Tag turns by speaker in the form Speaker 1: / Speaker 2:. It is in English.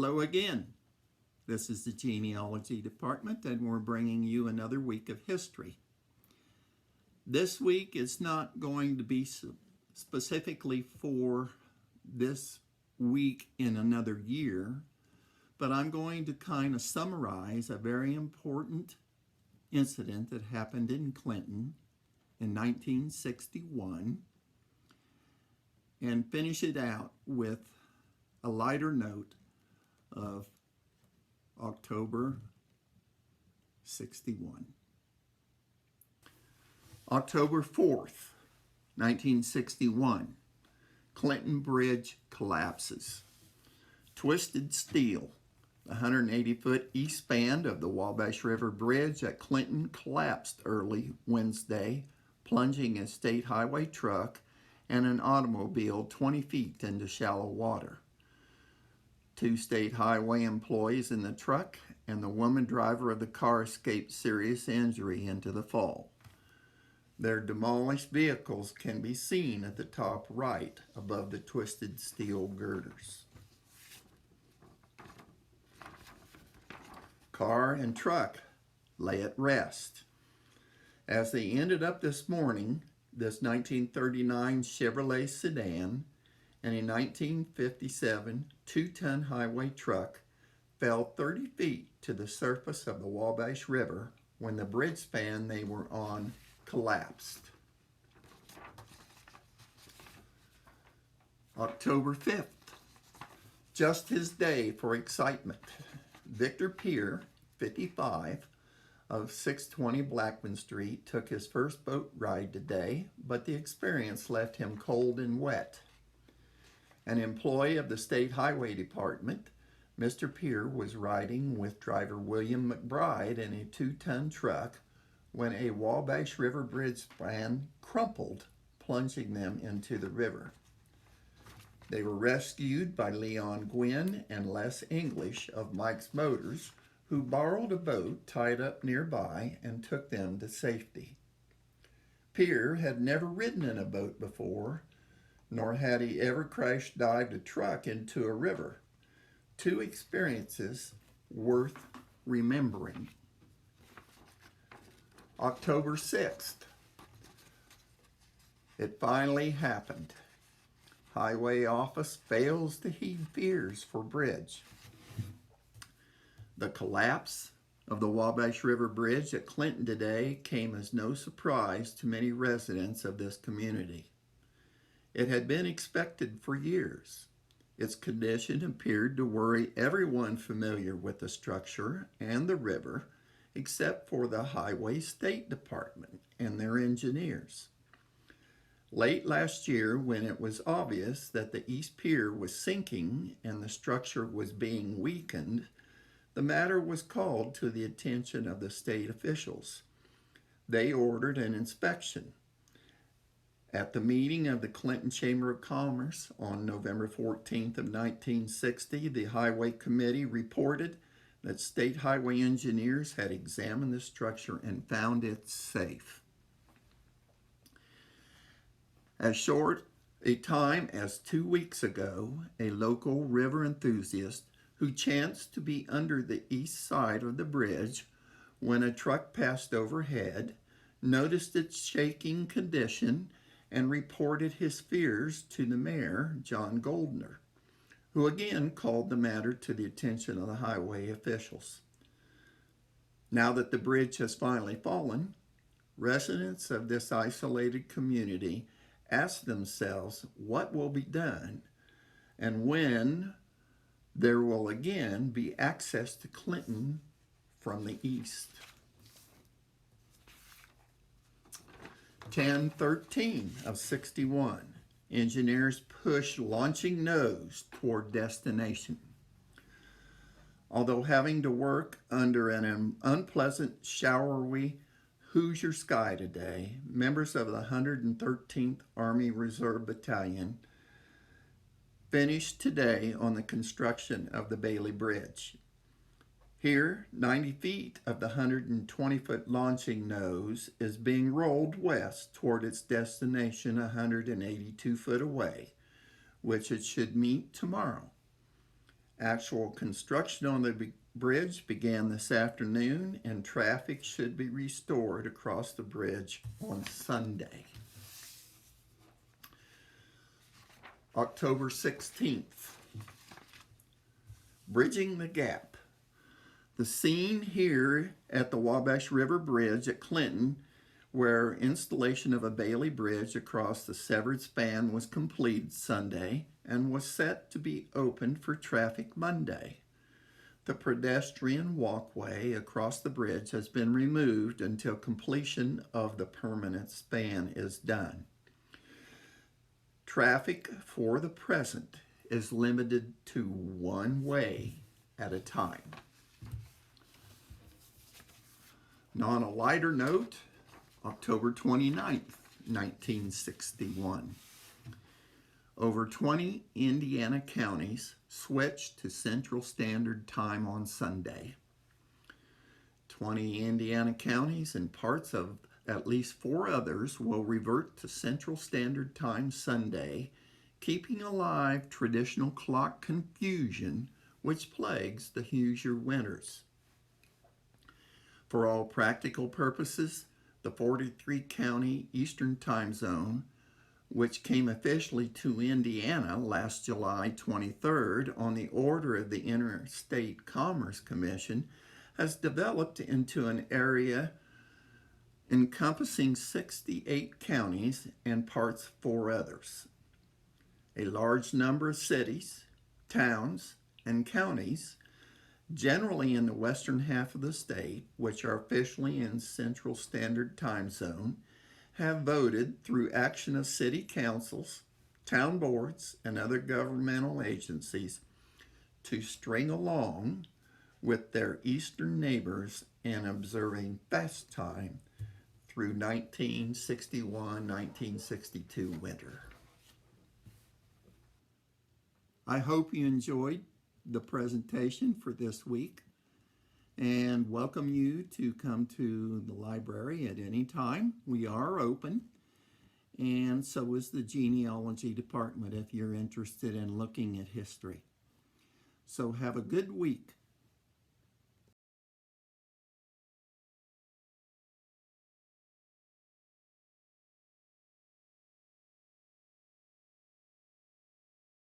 Speaker 1: Hello again. This is the Genealogy Department, and we're bringing you another week of history. This week is not going to be specifically for this week in another year, but I'm going to kind of summarize a very important incident that happened in Clinton in 1961 and finish it out with a lighter note of October 61. October 4th, 1961, Clinton Bridge collapses. Twisted steel, the 180-foot east span of the Wabash River Bridge at Clinton collapsed early Wednesday, plunging a state highway truck and an automobile 20 feet into shallow water. 2 state highway employees in the truck and the woman driver of the car escaped serious injury into the fall. Their demolished vehicles can be seen at the top right above the twisted steel girders. Car and truck lay at rest. As they ended up this morning, this 1939 Chevrolet sedan and a 1957 2-ton highway truck fell 30 feet to the surface of the Wabash River when the bridge span they were on collapsed. October 5th, just his day for excitement. Victor Peer, 55, of 620 Blackman Street, took his first boat ride today, but the experience left him cold and wet. An employee of the State Highway Department, Mr. Peer was riding with driver William McBride in a 2-ton truck when a Wabash River bridge span crumpled, plunging them into the river. They were rescued by Leon Gwynn and Les English of Mike's Motors, who borrowed a boat tied up nearby and took them to safety. Peer had never ridden in a boat before, nor had he ever crash-dived a truck into a river. 2 experiences worth remembering. October 6th. It finally happened. Highway Office fails to heed fears for bridge. The collapse of the Wabash River Bridge at Clinton today came as no surprise to many residents of this community. It had been expected for years. Its condition appeared to worry everyone familiar with the structure and the river, except for the Highway State Department and their engineers. Late last year, when it was obvious that the East Pier was sinking and the structure was being weakened, the matter was called to the attention of the state officials. They ordered an inspection. At the meeting of the Clinton Chamber of Commerce on November 14th of 1960, the Highway Committee reported that state highway engineers had examined the structure and found it safe. As short a time as 2 weeks ago, a local river enthusiast who chanced to be under the east side of the bridge when a truck passed overhead noticed its shaking condition and reported his fears to the mayor, John Goldner, who again called the matter to the attention of the highway officials. Now that the bridge has finally fallen, residents of this isolated community ask themselves what will be done and when there will again be access to Clinton from the east. 10/13 of 61. Engineers push launching nose toward destination. Although having to work under an unpleasant, showery Hoosier sky today, members of the 113th Army Reserve Battalion finished today on the construction of the Bailey Bridge. Here, 90 feet of the 120-foot launching nose is being rolled west toward its destination 182 foot away, which it should meet tomorrow. Actual construction on the bridge began this afternoon, and traffic should be restored across the bridge on Sunday. October 16th, Bridging the Gap. The scene here at the Wabash River Bridge at Clinton, where installation of a Bailey Bridge across the severed span was completed Sunday and was set to be opened for traffic Monday. The pedestrian walkway across the bridge has been removed until completion of the permanent span is done. Traffic for the present is limited to one way at a time. Now, on a lighter note, October 29th, 1961. Over 20 Indiana counties switched to Central Standard Time on Sunday. 20 Indiana counties and parts of at least 4 others will revert to Central Standard Time Sunday, keeping alive traditional clock confusion which plagues the Hoosier winters. For all practical purposes, the 43-county Eastern Time Zone, which came officially to Indiana last July 23rd on the order of the Interstate Commerce Commission, has developed into an area encompassing 68 counties and parts of 4 others. A large number of cities, towns, and counties, generally in the western half of the state, which are officially in Central Standard Time Zone, have voted through action of city councils, town boards, and other governmental agencies to string along with their eastern neighbors in observing fast time through 1961-1962 winter. I hope you enjoyed the presentation for this week and welcome you to come to the library at any time. We are open, and so is the genealogy department if you're interested in looking at history. So have a good week.